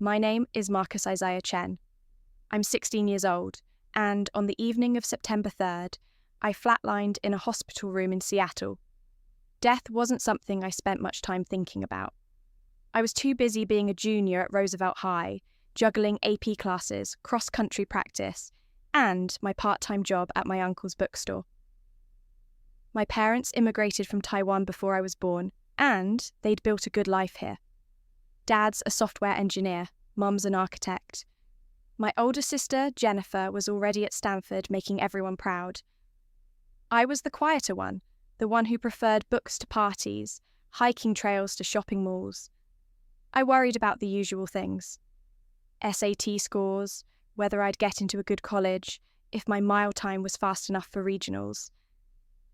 My name is Marcus Isaiah Chen. I'm 16 years old, and on the evening of September 3rd, I flatlined in a hospital room in Seattle. Death wasn't something I spent much time thinking about. I was too busy being a junior at Roosevelt High, juggling AP classes, cross-country practice, and my part-time job at my uncle's bookstore. My parents immigrated from Taiwan before I was born, and they'd built a good life here. Dad's a software engineer, Mum's an architect. My older sister, Jennifer, was already at Stanford, making everyone proud. I was the quieter one, the one who preferred books to parties, hiking trails to shopping malls. I worried about the usual things. SAT scores, whether I'd get into a good college, if my mile time was fast enough for regionals.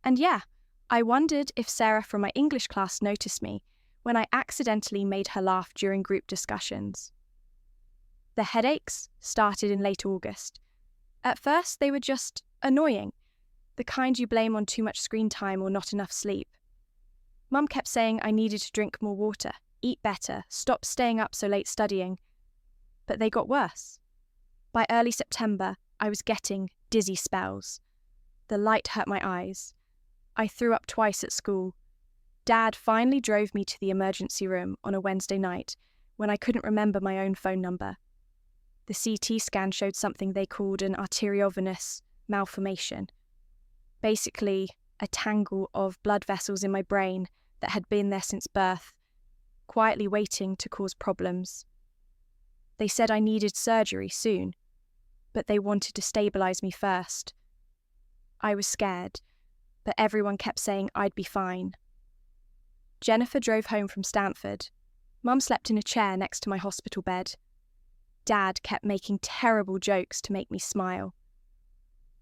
And yeah, I wondered if Sarah from my English class noticed me when I accidentally made her laugh during group discussions. The headaches started in late August. At first, they were just annoying, the kind you blame on too much screen time or not enough sleep. Mum kept saying I needed to drink more water, eat better, stop staying up so late studying. But they got worse. By early September, I was getting dizzy spells. The light hurt my eyes. I threw up twice at school. Dad finally drove me to the emergency room on a Wednesday night when I couldn't remember my own phone number. The CT scan showed something they called an arteriovenous malformation. Basically, a tangle of blood vessels in my brain that had been there since birth, quietly waiting to cause problems. They said I needed surgery soon, but they wanted to stabilise me first. I was scared, but everyone kept saying I'd be fine. Jennifer drove home from Stanford. Mum slept in a chair next to my hospital bed. Dad kept making terrible jokes to make me smile.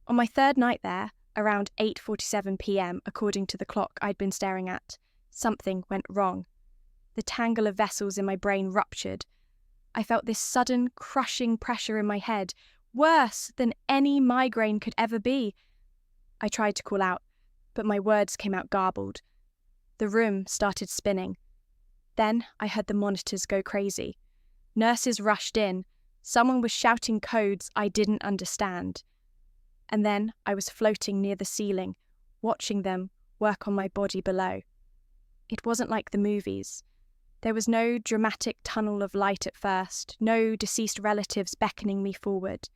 On my third night there, around 8:47 p.m, according to the clock I'd been staring at, something went wrong. The tangle of vessels in my brain ruptured. I felt this sudden, crushing pressure in my head, worse than any migraine could ever be. I tried to call out, but my words came out garbled. The room started spinning. Then I heard the monitors go crazy. Nurses rushed in. Someone was shouting codes I didn't understand. And then I was floating near the ceiling, watching them work on my body below. It wasn't like the movies. There was no dramatic tunnel of light at first, no deceased relatives beckoning me forward.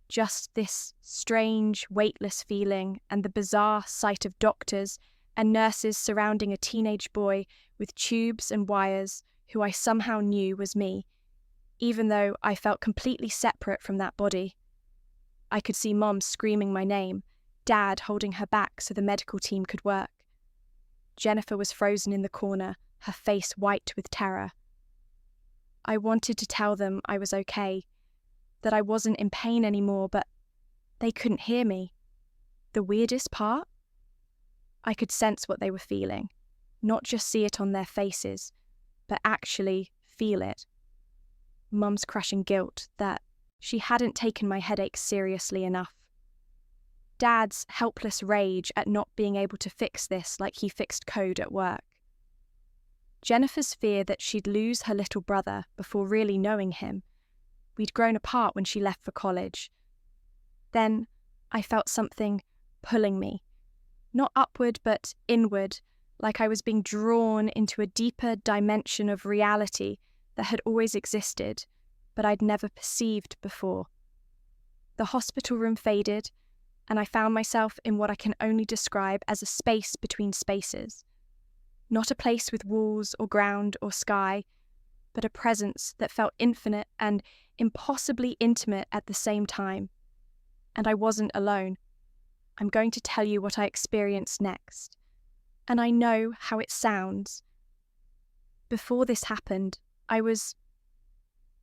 Just this strange, weightless feeling and the bizarre sight of doctors and nurses surrounding a teenage boy with tubes and wires who I somehow knew was me, even though I felt completely separate from that body. I could see Mom screaming my name, Dad holding her back so the medical team could work. Jennifer was frozen in the corner, her face white with terror. I wanted to tell them I was okay, that I wasn't in pain anymore, but they couldn't hear me. The weirdest part? I could sense what they were feeling, not just see it on their faces, but actually feel it. Mum's crushing guilt that she hadn't taken my headaches seriously enough. Dad's helpless rage at not being able to fix this like he fixed code at work. Jennifer's fear that she'd lose her little brother before really knowing him. We'd grown apart when she left for college. Then I felt something pulling me. Not upward, but inward, like I was being drawn into a deeper dimension of reality that had always existed, but I'd never perceived before. The hospital room faded, and I found myself in what I can only describe as a space between spaces. Not a place with walls or ground or sky, but a presence that felt infinite and impossibly intimate at the same time. And I wasn't alone. I'm going to tell you what I experienced next. And I know how it sounds. Before this happened, I was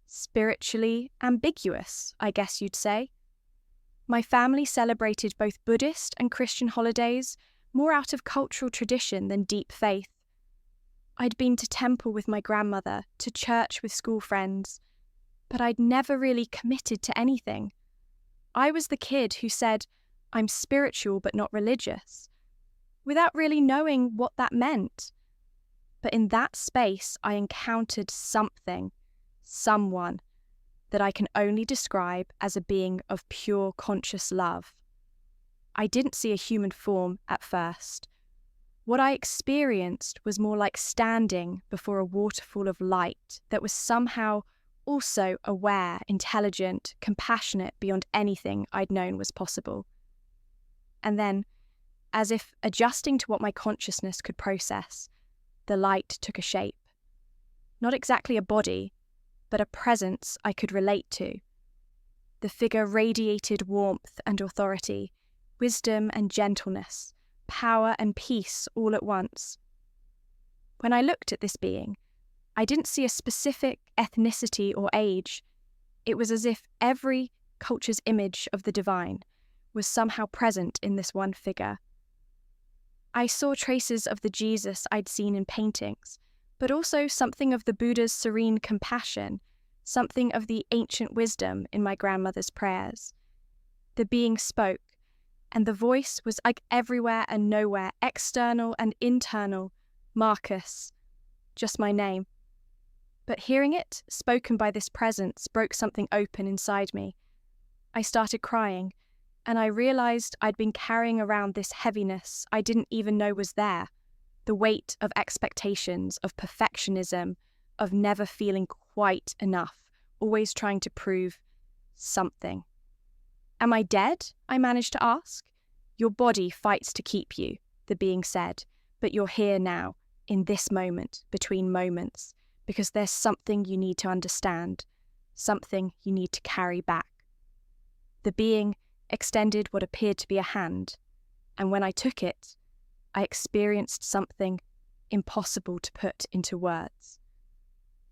spiritually ambiguous, I guess you'd say. My family celebrated both Buddhist and Christian holidays, more out of cultural tradition than deep faith. I'd been to temple with my grandmother, to church with school friends, but I'd never really committed to anything. I was the kid who said, I'm spiritual but not religious, without really knowing what that meant. But in that space, I encountered something someone that I can only describe as a being of pure conscious love. I didn't see a human form at first. What I experienced was more like standing before a waterfall of light that was somehow also aware, intelligent, compassionate beyond anything I'd known was possible. And then, as if adjusting to what my consciousness could process, the light took a shape. Not exactly a body, but a presence I could relate to. The figure radiated warmth and authority, wisdom and gentleness, power and peace all at once. When I looked at this being, I didn't see a specific ethnicity or age. It was as if every culture's image of the divine was somehow present in this one figure. I saw traces of the Jesus I'd seen in paintings, but also something of the Buddha's serene compassion, something of the ancient wisdom in my grandmother's prayers. The being spoke, and the voice was like everywhere and nowhere, external and internal, Marcus, just my name. But hearing it, spoken by this presence, broke something open inside me. I started crying, and I realized I'd been carrying around this heaviness I didn't even know was there, the weight of expectations, of perfectionism, of never feeling quite enough, always trying to prove something. Am I dead? I managed to ask. Your body fights to keep you, the being said, but you're here now, in this moment, between moments, because there's something you need to understand, something you need to carry back. The being extended what appeared to be a hand, and when I took it, I experienced something impossible to put into words.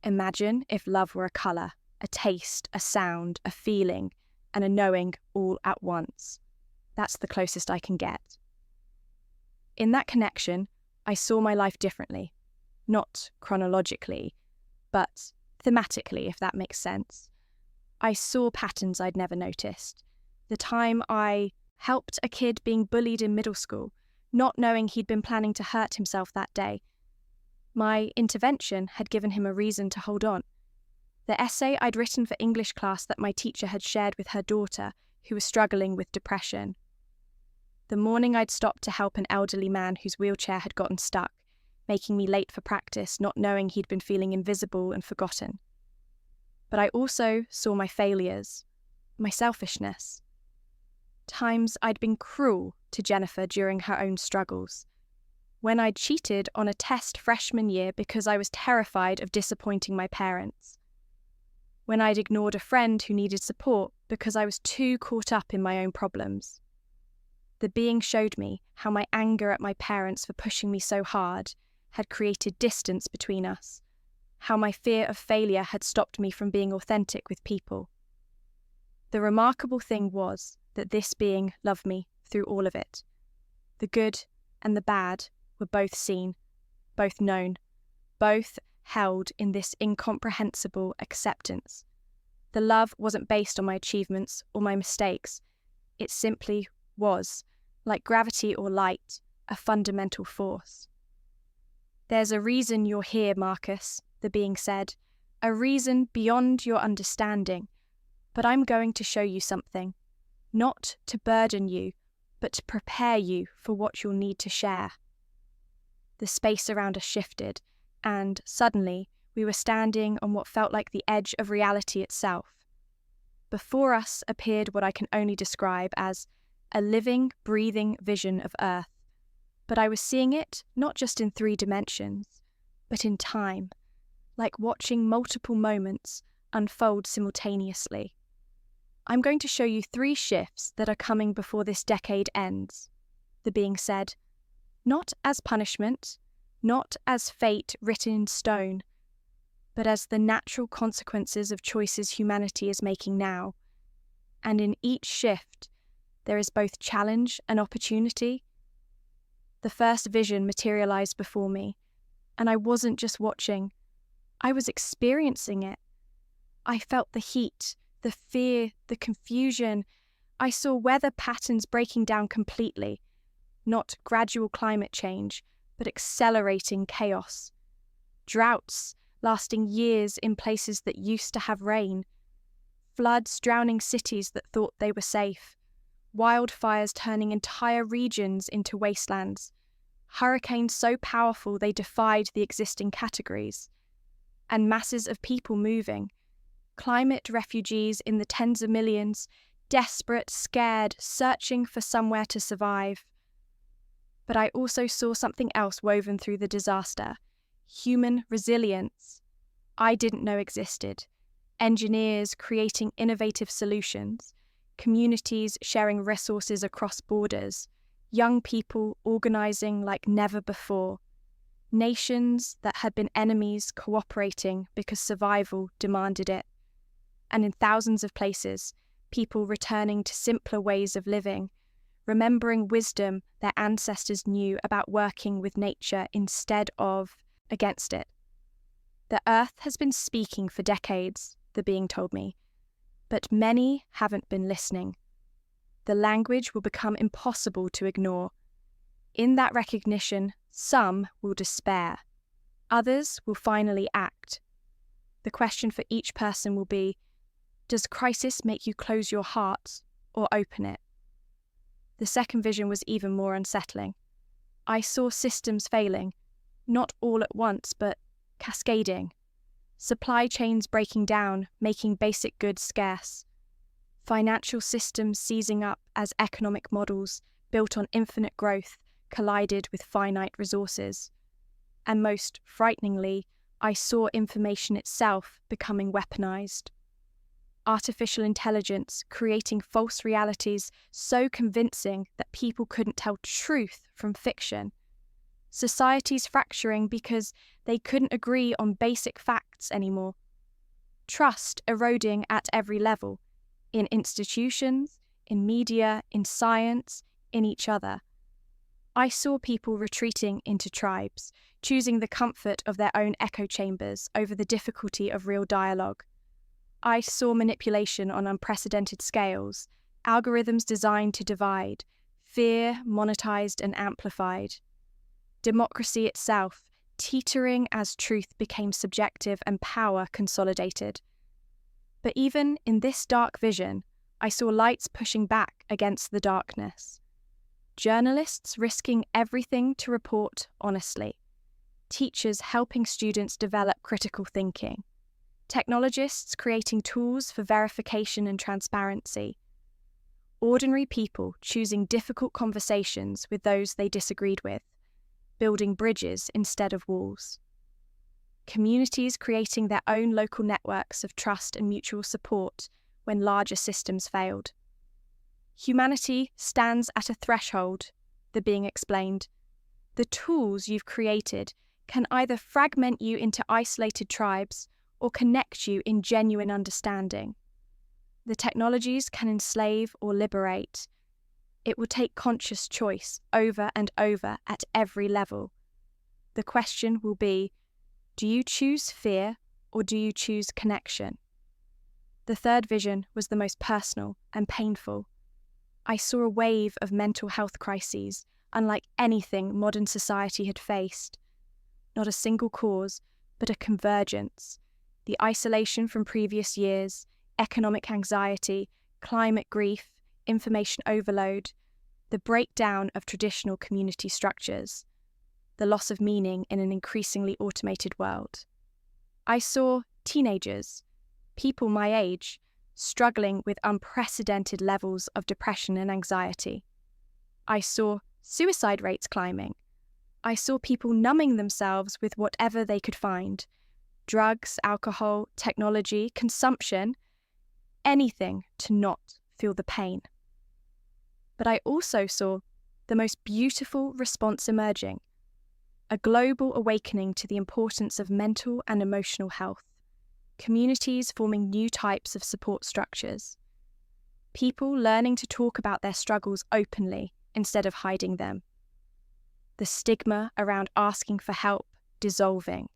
Imagine if love were a colour, a taste, a sound, a feeling, and a knowing all at once. That's the closest I can get. In that connection, I saw my life differently, not chronologically, but thematically, if that makes sense. I saw patterns I'd never noticed. The time I helped a kid being bullied in middle school, not knowing he'd been planning to hurt himself that day. My intervention had given him a reason to hold on. The essay I'd written for English class that my teacher had shared with her daughter, who was struggling with depression. The morning I'd stopped to help an elderly man whose wheelchair had gotten stuck, making me late for practice, not knowing he'd been feeling invisible and forgotten. But I also saw my failures, my selfishness. Times I'd been cruel to Jennifer during her own struggles. When I'd cheated on a test freshman year because I was terrified of disappointing my parents. When I'd ignored a friend who needed support because I was too caught up in my own problems. The being showed me how my anger at my parents for pushing me so hard had created distance between us, how my fear of failure had stopped me from being authentic with people. The remarkable thing was that this being loved me through all of it. The good and the bad were both seen, both known, both held in this incomprehensible acceptance. The love wasn't based on my achievements or my mistakes. It simply was, like gravity or light, a fundamental force. There's a reason you're here, Marcus, the being said, a reason beyond your understanding. But I'm going to show you something, not to burden you, but to prepare you for what you'll need to share. The space around us shifted, and suddenly we were standing on what felt like the edge of reality itself. Before us appeared what I can only describe as a living, breathing vision of Earth. But I was seeing it not just in 3 dimensions, but in time, like watching multiple moments unfold simultaneously. I'm going to show you 3 shifts that are coming before this decade ends, the being said, not as punishment, not as fate written in stone, but as the natural consequences of choices humanity is making now. And in each shift, there is both challenge and opportunity. The first vision materialized before me, and I wasn't just watching, I was experiencing it. I felt the heat, the fear, the confusion. I saw weather patterns breaking down completely, not gradual climate change, but accelerating chaos. Droughts, lasting years in places that used to have rain, floods drowning cities that thought they were safe, wildfires turning entire regions into wastelands, hurricanes so powerful they defied the existing categories, and masses of people moving, climate refugees in the tens of millions, desperate, scared, searching for somewhere to survive. But I also saw something else woven through the disaster: human resilience I didn't know existed. Engineers creating innovative solutions, communities sharing resources across borders, young people organizing like never before, nations that had been enemies cooperating because survival demanded it, and in thousands of places, people returning to simpler ways of living, remembering wisdom their ancestors knew about working with nature instead of against it. The earth has been speaking for decades, the being told me, but many haven't been listening. The language will become impossible to ignore. In that recognition, some will despair. Others will finally act. The question for each person will be, does crisis make you close your heart or open it? The second vision was even more unsettling. I saw systems failing, not all at once, but cascading. Supply chains breaking down, making basic goods scarce. Financial systems seizing up as economic models built on infinite growth collided with finite resources. And most frighteningly, I saw information itself becoming weaponized. Artificial intelligence creating false realities so convincing that people couldn't tell truth from fiction. Societies fracturing because they couldn't agree on basic facts anymore. Trust eroding at every level, in institutions, in media, in science, in each other. I saw people retreating into tribes, choosing the comfort of their own echo chambers over the difficulty of real dialogue. I saw manipulation on unprecedented scales, algorithms designed to divide, fear monetized and amplified. Democracy itself teetering as truth became subjective and power consolidated. But even in this dark vision, I saw lights pushing back against the darkness. Journalists risking everything to report honestly. Teachers helping students develop critical thinking. Technologists creating tools for verification and transparency. Ordinary people choosing difficult conversations with those they disagreed with, building bridges instead of walls. Communities creating their own local networks of trust and mutual support when larger systems failed. Humanity stands at a threshold, the being explained. The tools you've created can either fragment you into isolated tribes or connect you in genuine understanding. The technologies can enslave or liberate. It will take conscious choice over and over at every level. The question will be, do you choose fear or do you choose connection? The third vision was the most personal and painful. I saw a wave of mental health crises, unlike anything modern society had faced. Not a single cause, but a convergence. The isolation from previous years, economic anxiety, climate grief, information overload, the breakdown of traditional community structures, the loss of meaning in an increasingly automated world. I saw teenagers, people my age, struggling with unprecedented levels of depression and anxiety. I saw suicide rates climbing. I saw people numbing themselves with whatever they could find: drugs, alcohol, technology, consumption, anything to not feel the pain. But I also saw the most beautiful response emerging, a global awakening to the importance of mental and emotional health, communities forming new types of support structures, people learning to talk about their struggles openly instead of hiding them, the stigma around asking for help dissolving,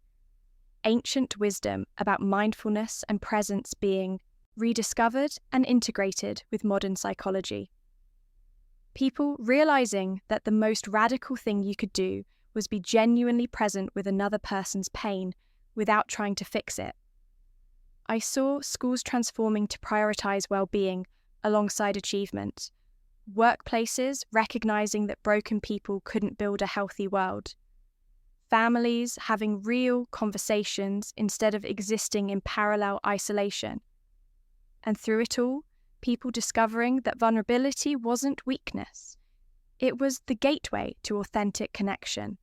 ancient wisdom about mindfulness and presence being rediscovered and integrated with modern psychology. People realizing that the most radical thing you could do was be genuinely present with another person's pain without trying to fix it. I saw schools transforming to prioritize well-being alongside achievement, workplaces recognizing that broken people couldn't build a healthy world, families having real conversations instead of existing in parallel isolation, and through it all, people discovering that vulnerability wasn't weakness. It was the gateway to authentic connection.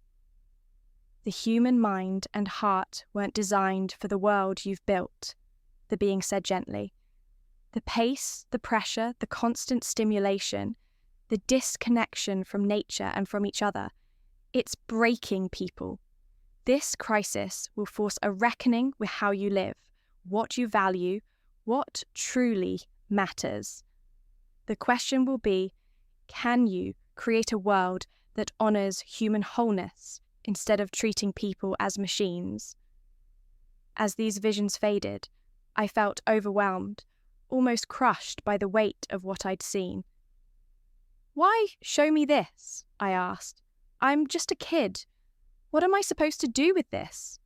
The human mind and heart weren't designed for the world you've built, the being said gently. The pace, the pressure, the constant stimulation, the disconnection from nature and from each other, it's breaking people. This crisis will force a reckoning with how you live, what you value, what truly matters. The question will be, can you create a world that honors human wholeness instead of treating people as machines? As these visions faded, I felt overwhelmed, almost crushed by the weight of what I'd seen. "Why show me this?" I asked. "I'm just a kid. What am I supposed to do with this?"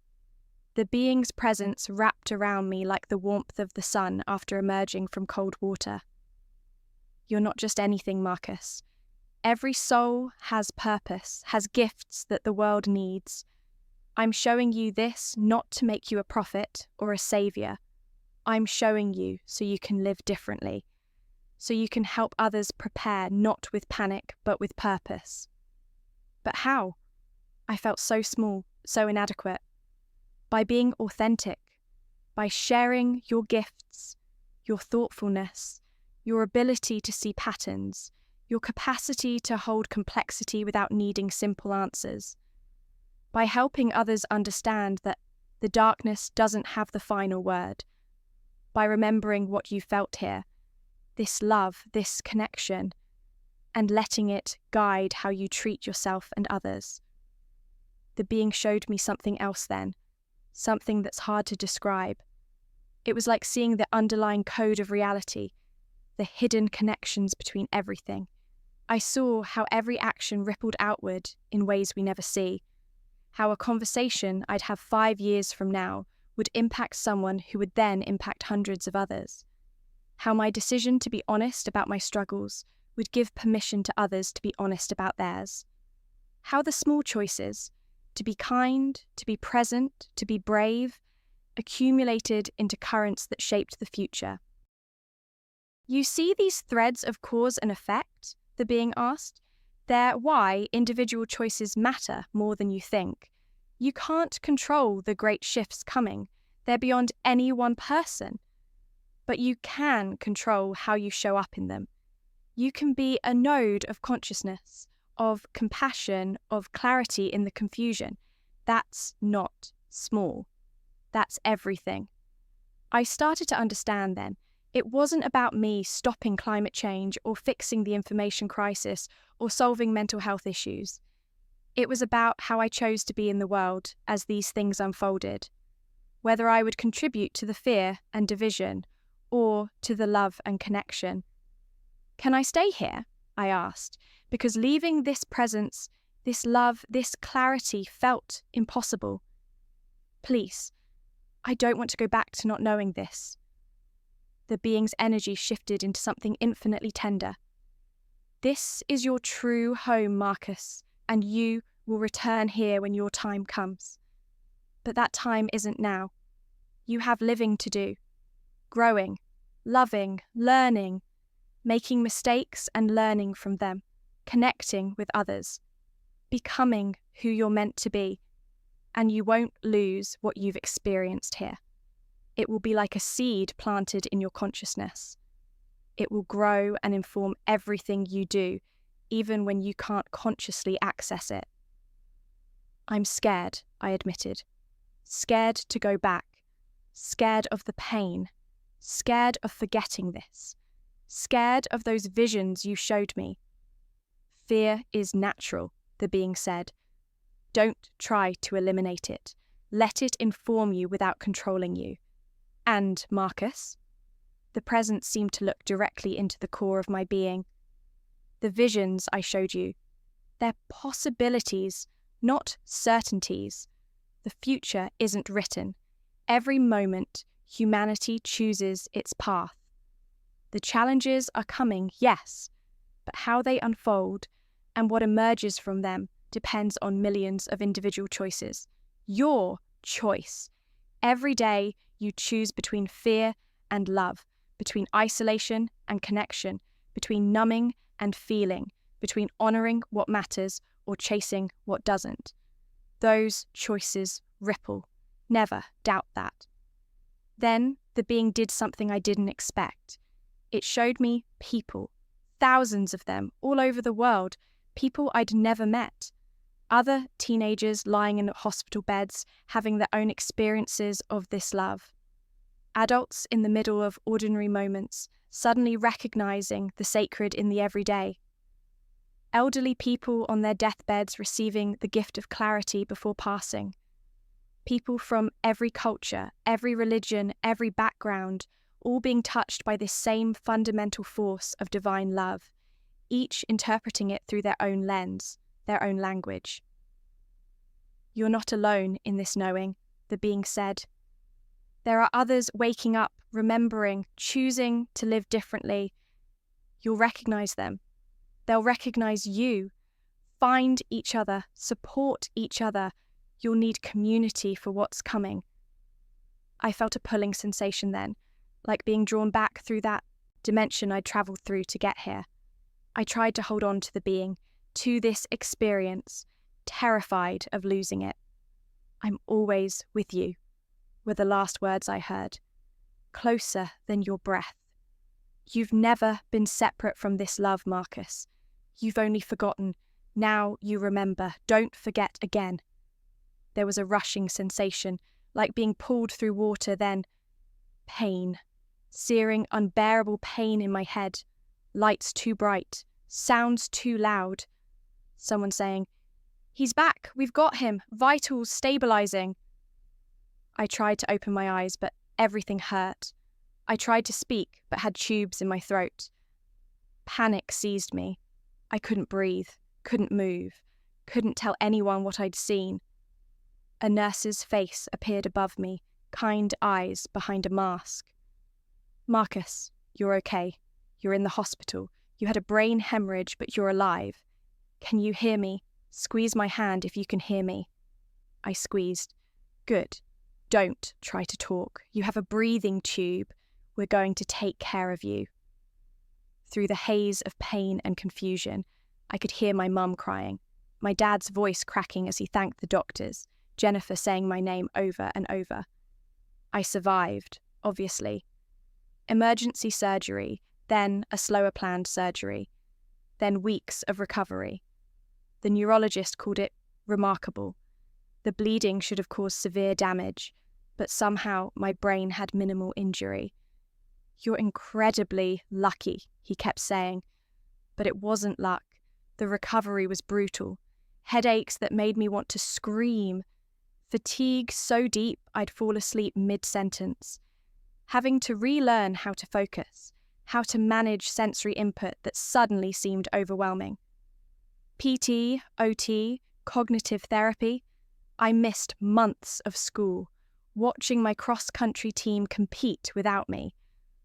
The being's presence wrapped around me like the warmth of the sun after emerging from cold water. "You're not just anything, Marcus. Every soul has purpose, has gifts that the world needs. I'm showing you this not to make you a prophet or a savior. I'm showing you so you can live differently, so you can help others prepare not with panic but with purpose." But how? I felt so small, so inadequate. By being authentic, by sharing your gifts, your thoughtfulness, your ability to see patterns, your capacity to hold complexity without needing simple answers, by helping others understand that the darkness doesn't have the final word, by remembering what you felt here, this love, this connection, and letting it guide how you treat yourself and others. The being showed me something else then, something that's hard to describe. It was like seeing the underlying code of reality, the hidden connections between everything. I saw how every action rippled outward in ways we never see, how a conversation I'd have 5 years from now would impact someone who would then impact hundreds of others, how my decision to be honest about my struggles would give permission to others to be honest about theirs, how the small choices, to be kind, to be present, to be brave, accumulated into currents that shaped the future. "You see these threads of cause and effect?" the being asked. "They're why individual choices matter more than you think. You can't control the great shifts coming. They're beyond any one person. But you can control how you show up in them. You can be a node of consciousness, of compassion, of clarity in the confusion. That's not small. That's everything." I started to understand then. It wasn't about me stopping climate change or fixing the information crisis or solving mental health issues. It was about how I chose to be in the world as these things unfolded, whether I would contribute to the fear and division or to the love and connection. "Can I stay here?" I asked, because leaving this presence, this love, this clarity felt impossible. "Please, I don't want to go back to not knowing this." The being's energy shifted into something infinitely tender. "This is your true home, Marcus, and you will return here when your time comes. But that time isn't now. You have living to do. Growing, loving, learning, making mistakes and learning from them, connecting with others, becoming who you're meant to be, and you won't lose what you've experienced here. It will be like a seed planted in your consciousness. It will grow and inform everything you do, even when you can't consciously access it." "I'm scared," I admitted. "Scared to go back. Scared of the pain. Scared of forgetting this. Scared of those visions you showed me." "Fear is natural," the being said. "Don't try to eliminate it. Let it inform you without controlling you. And, Marcus," the presence seemed to look directly into the core of my being, "the visions I showed you, they're possibilities, not certainties. The future isn't written. Every moment, humanity chooses its path. The challenges are coming, yes, but how they unfold and what emerges from them depends on millions of individual choices. Your choice. Every day, you choose between fear and love, between isolation and connection, between numbing and feeling, between honoring what matters or chasing what doesn't. Those choices ripple. Never doubt that. Then the being did something I didn't expect. It showed me people, thousands of them all over the world, people I'd never met. Other teenagers lying in hospital beds, having their own experiences of this love. Adults in the middle of ordinary moments, suddenly recognizing the sacred in the everyday. Elderly people on their deathbeds receiving the gift of clarity before passing. People from every culture, every religion, every background, all being touched by this same fundamental force of divine love, each interpreting it through their own lens, their own language. You're not alone in this knowing, the being said. There are others waking up, remembering, choosing to live differently. You'll recognize them. They'll recognize you. Find each other, support each other. You'll need community for what's coming. I felt a pulling sensation then, like being drawn back through that dimension I'd travelled through to get here. I tried to hold on to the being, to this experience, terrified of losing it. I'm always with you, were the last words I heard. Closer than your breath. You've never been separate from this love, Marcus. You've only forgotten. Now you remember. Don't forget again. There was a rushing sensation, like being pulled through water, then pain. Searing, unbearable pain in my head. Lights too bright. Sounds too loud. Someone saying, "He's back. We've got him. Vitals stabilizing." I tried to open my eyes, but everything hurt. I tried to speak, but had tubes in my throat. Panic seized me. I couldn't breathe, couldn't move, couldn't tell anyone what I'd seen. A nurse's face appeared above me, kind eyes behind a mask. "Marcus, you're okay. You're in the hospital. You had a brain hemorrhage, but you're alive. Can you hear me? Squeeze my hand if you can hear me." I squeezed. "Good. Don't try to talk. You have a breathing tube. We're going to take care of you." Through the haze of pain and confusion, I could hear my mum crying, my dad's voice cracking as he thanked the doctors, Jennifer saying my name over and over. I survived, obviously. Emergency surgery, then a slower planned surgery, then weeks of recovery. The neurologist called it remarkable. The bleeding should have caused severe damage, but somehow my brain had minimal injury. "You're incredibly lucky," he kept saying. But it wasn't luck. The recovery was brutal. Headaches that made me want to scream. Fatigue so deep I'd fall asleep mid-sentence. Having to relearn how to focus, how to manage sensory input that suddenly seemed overwhelming. PT, OT, cognitive therapy. I missed months of school, watching my cross-country team compete without me,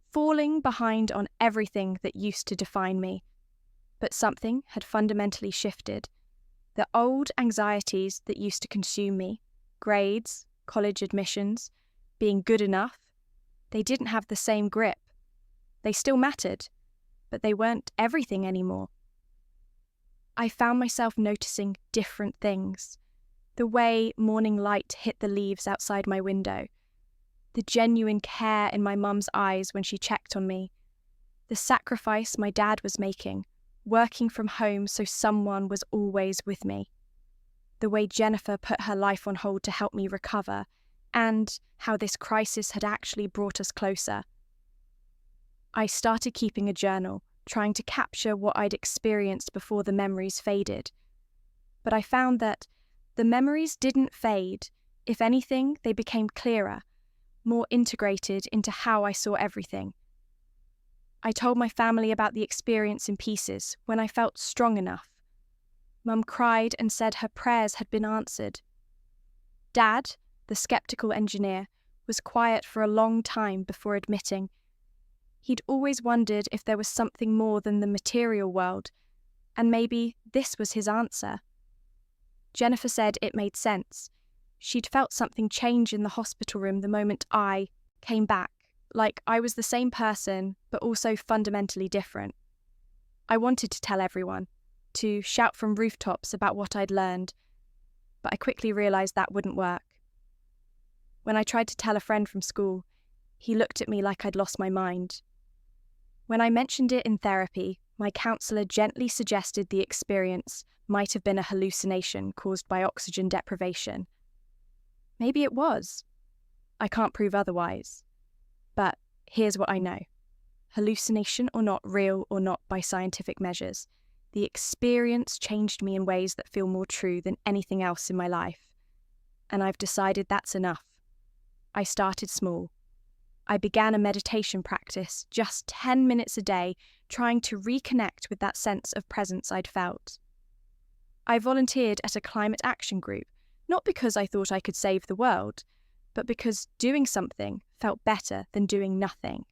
falling behind on everything that used to define me. But something had fundamentally shifted. The old anxieties that used to consume me, grades, college admissions, being good enough, they didn't have the same grip. They still mattered, but they weren't everything anymore. I found myself noticing different things. The way morning light hit the leaves outside my window. The genuine care in my mum's eyes when she checked on me. The sacrifice my dad was making, working from home so someone was always with me. The way Jennifer put her life on hold to help me recover, and how this crisis had actually brought us closer. I started keeping a journal, trying to capture what I'd experienced before the memories faded. But I found that the memories didn't fade. If anything, they became clearer, more integrated into how I saw everything. I told my family about the experience in pieces when I felt strong enough. Mum cried and said her prayers had been answered. Dad, the skeptical engineer, was quiet for a long time before admitting he'd always wondered if there was something more than the material world, and maybe this was his answer. Jennifer said it made sense. She'd felt something change in the hospital room the moment I came back, like I was the same person, but also fundamentally different. I wanted to tell everyone, to shout from rooftops about what I'd learned, but I quickly realised that wouldn't work. When I tried to tell a friend from school, he looked at me like I'd lost my mind. When I mentioned it in therapy, my counsellor gently suggested the experience might have been a hallucination caused by oxygen deprivation. Maybe it was. I can't prove otherwise. But here's what I know. Hallucination or not, real or not by scientific measures, the experience changed me in ways that feel more true than anything else in my life. And I've decided that's enough. I started small. I began a meditation practice, just 10 minutes a day, trying to reconnect with that sense of presence I'd felt. I volunteered at a climate action group, not because I thought I could save the world, but because doing something felt better than doing nothing.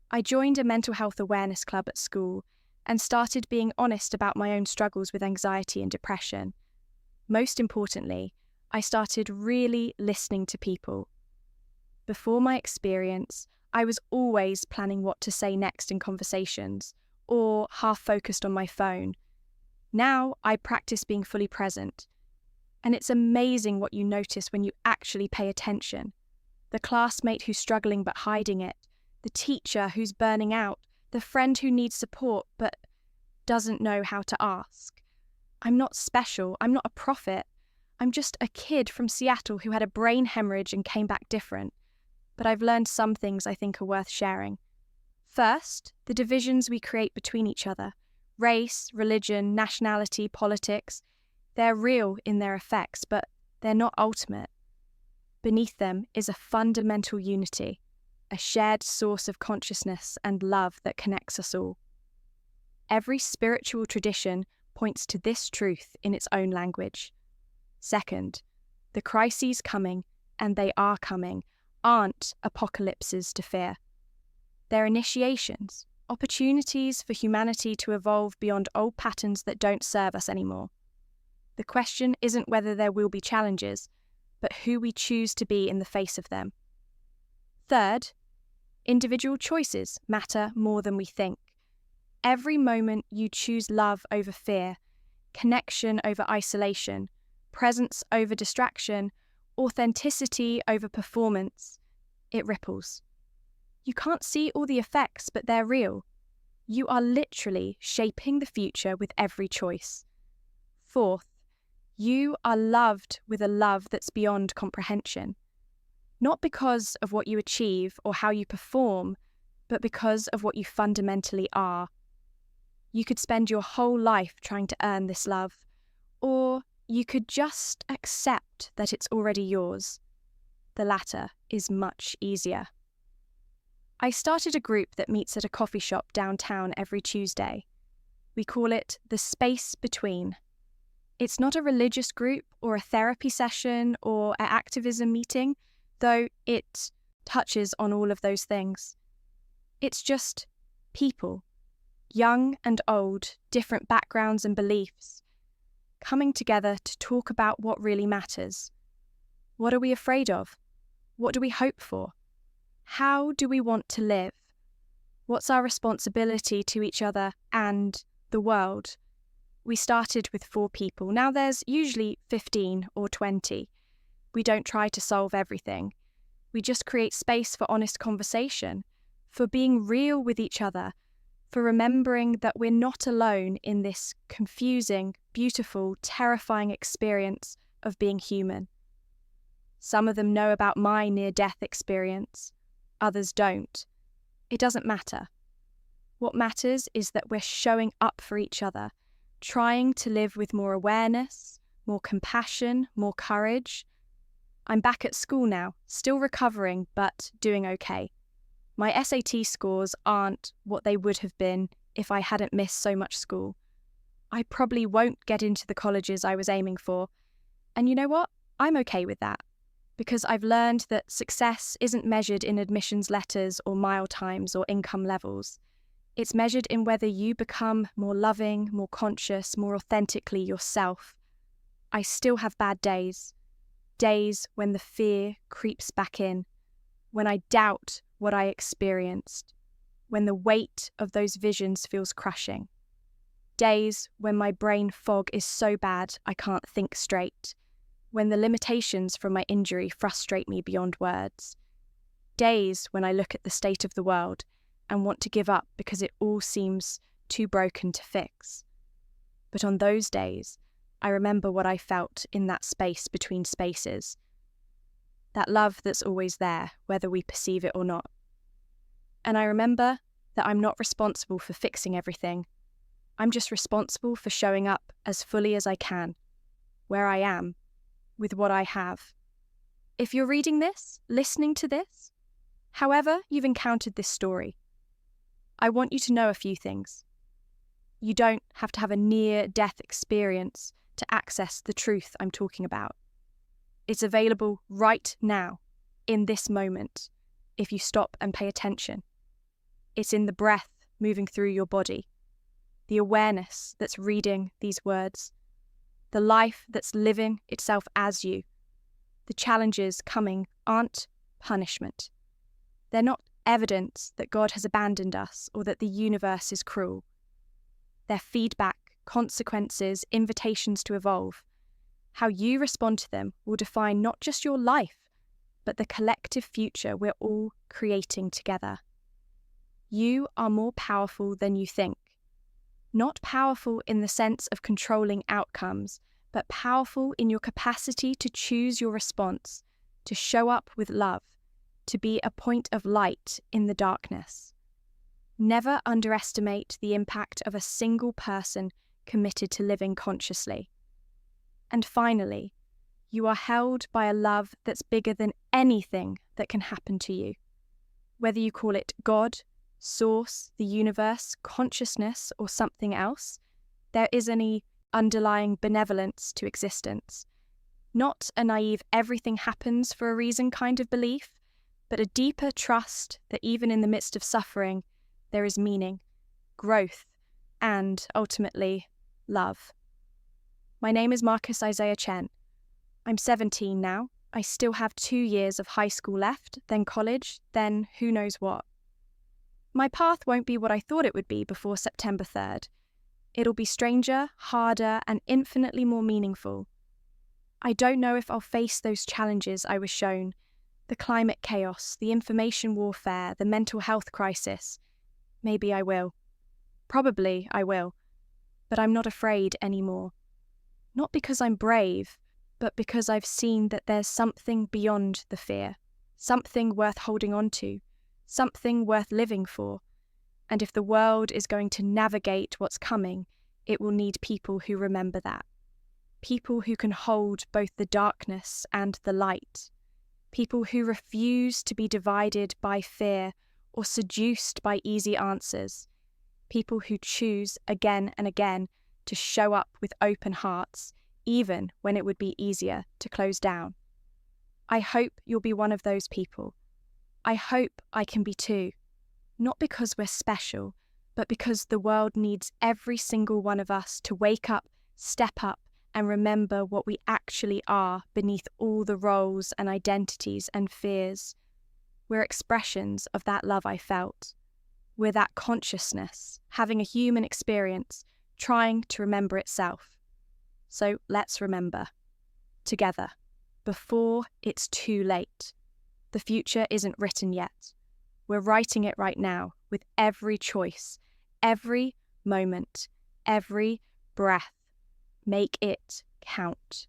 I joined a mental health awareness club at school and started being honest about my own struggles with anxiety and depression. Most importantly, I started really listening to people. Before my experience, I was always planning what to say next in conversations, or half-focused on my phone. Now I practice being fully present. And it's amazing what you notice when you actually pay attention. The classmate who's struggling but hiding it, the teacher who's burning out, the friend who needs support but doesn't know how to ask. I'm not special, I'm not a prophet. I'm just a kid from Seattle who had a brain hemorrhage and came back different. But I've learned some things I think are worth sharing. First, the divisions we create between each other. Race, religion, nationality, politics. They're real in their effects, but they're not ultimate. Beneath them is a fundamental unity, a shared source of consciousness and love that connects us all. Every spiritual tradition points to this truth in its own language. Second, the crises coming, and they are coming, aren't apocalypses to fear. They're initiations, opportunities for humanity to evolve beyond old patterns that don't serve us anymore. The question isn't whether there will be challenges, but who we choose to be in the face of them. Third, individual choices matter more than we think. Every moment you choose love over fear, connection over isolation, presence over distraction, authenticity over performance, it ripples. You can't see all the effects, but they're real. You are literally shaping the future with every choice. Fourth, you are loved with a love that's beyond comprehension. Not because of what you achieve or how you perform, but because of what you fundamentally are. You could spend your whole life trying to earn this love, or you could just accept that it's already yours. The latter is much easier. I started a group that meets at a coffee shop downtown every Tuesday. We call it the Space Between. It's not a religious group or a therapy session or an activism meeting, though it touches on all of those things. It's just people, young and old, different backgrounds and beliefs, coming together to talk about what really matters. What are we afraid of? What do we hope for? How do we want to live? What's our responsibility to each other and the world? We started with 4 people. Now there's usually 15 or 20. We don't try to solve everything. We just create space for honest conversation, for being real with each other, for remembering that we're not alone in this confusing, beautiful, terrifying experience of being human. Some of them know about my near-death experience. Others don't. It doesn't matter. What matters is that we're showing up for each other, trying to live with more awareness, more compassion, more courage. I'm back at school now, still recovering, but doing okay. My SAT scores aren't what they would have been if I hadn't missed so much school. I probably won't get into the colleges I was aiming for. And you know what? I'm okay with that. Because I've learned that success isn't measured in admissions letters or mile times or income levels. It's measured in whether you become more loving, more conscious, more authentically yourself. I still have bad days. Days when the fear creeps back in, when I doubt what I experienced, when the weight of those visions feels crushing. Days when my brain fog is so bad I can't think straight, when the limitations from my injury frustrate me beyond words. Days when I look at the state of the world and want to give up because it all seems too broken to fix. But on those days, I remember what I felt in that space between spaces. That love that's always there, whether we perceive it or not. And I remember that I'm not responsible for fixing everything. I'm just responsible for showing up as fully as I can, where I am, with what I have. If you're reading this, listening to this, however you've encountered this story, I want you to know a few things. You don't have to have a near-death experience to access the truth I'm talking about. It's available right now, in this moment, if you stop and pay attention. It's in the breath moving through your body, the awareness that's reading these words, the life that's living itself as you. The challenges coming aren't punishment. They're not evidence that God has abandoned us or that the universe is cruel. They're feedback, consequences, invitations to evolve. How you respond to them will define not just your life, but the collective future we're all creating together. You are more powerful than you think. Not powerful in the sense of controlling outcomes, but powerful in your capacity to choose your response, to show up with love, to be a point of light in the darkness. Never underestimate the impact of a single person committed to living consciously. And finally, you are held by a love that's bigger than anything that can happen to you. Whether you call it God, Source, the universe, consciousness, or something else, there is an underlying benevolence to existence. Not a naive everything happens for a reason kind of belief, but a deeper trust that even in the midst of suffering, there is meaning, growth, and, ultimately, love. My name is Marcus Isaiah Chen. I'm 17 now. I still have 2 years of high school left, then college, then who knows what. My path won't be what I thought it would be before September 3rd. It'll be stranger, harder, and infinitely more meaningful. I don't know if I'll face those challenges I was shown, the climate chaos, the information warfare, the mental health crisis. Maybe I will. Probably I will. But I'm not afraid anymore. Not because I'm brave, but because I've seen that there's something beyond the fear, something worth holding on to, something worth living for. And if the world is going to navigate what's coming, it will need people who remember that. People who can hold both the darkness and the light. People who refuse to be divided by fear or seduced by easy answers. People who choose again and again to show up with open hearts, even when it would be easier to close down. I hope you'll be one of those people. I hope I can be too. Not because we're special, but because the world needs every single one of us to wake up, step up, and remember what we actually are beneath all the roles and identities and fears. We're expressions of that love I felt. We're that consciousness, having a human experience, trying to remember itself. So let's remember. Together. Before it's too late. The future isn't written yet. We're writing it right now with every choice, every moment, every breath. Make it count.